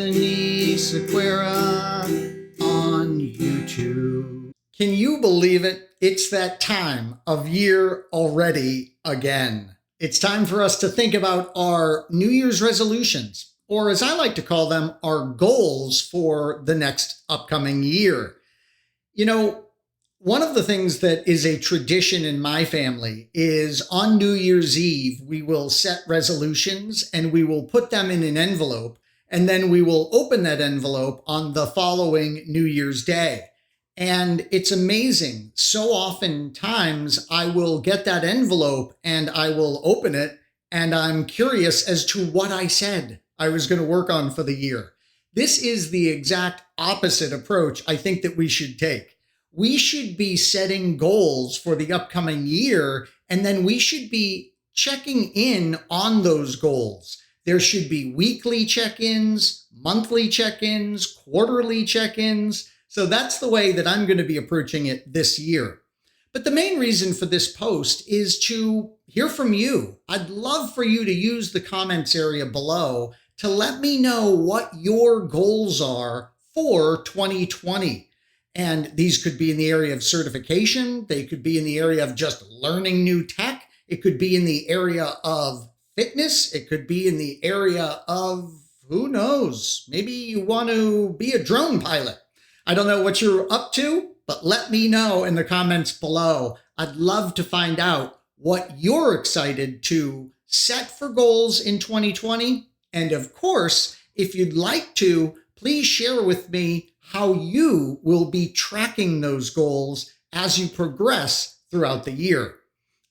Anthony Sequeira on YouTube. Can you believe it? It's that time of year already again. It's time for us to think about our New Year's resolutions, or as I like to call them, our goals for the next upcoming year. You know, one of the things that is a tradition in my family is on New Year's Eve, we will set resolutions and we will put them in an envelope, and then we will open that envelope on the following New Year's Day. And it's amazing. So oftentimes I will get that envelope and I will open it and I'm curious as to what I said I was going to work on for the year. This is the exact opposite approach I think that we should take. We should be setting goals for the upcoming year, and then we should be checking in on those goals. There should be weekly check-ins, monthly check-ins, quarterly check-ins. So that's the way that I'm going to be approaching it this year. But the main reason for this post is to hear from you. I'd love for you to use the comments area below to let me know what your goals are for 2020. And these could be in the area of certification. They could be in the area of just learning new tech. It could be in the area of fitness. It could be in the area of, who knows, maybe you want to be a drone pilot. I don't know what you're up to, but let me know in the comments below. I'd love to find out what you're excited to set for goals in 2020. And of course, if you'd like to, please share with me how you will be tracking those goals as you progress throughout the year.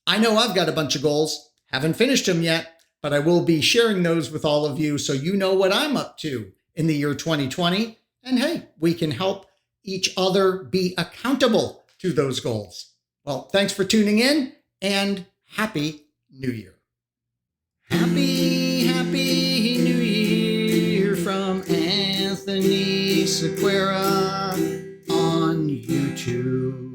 I know I've got a bunch of goals, haven't finished them yet, but I will be sharing those with all of you so you know what I'm up to in the year 2020. And hey, we can help each other be accountable to those goals. Well, thanks for tuning in and Happy New Year. Happy New Year from Anthony Sequeira on YouTube.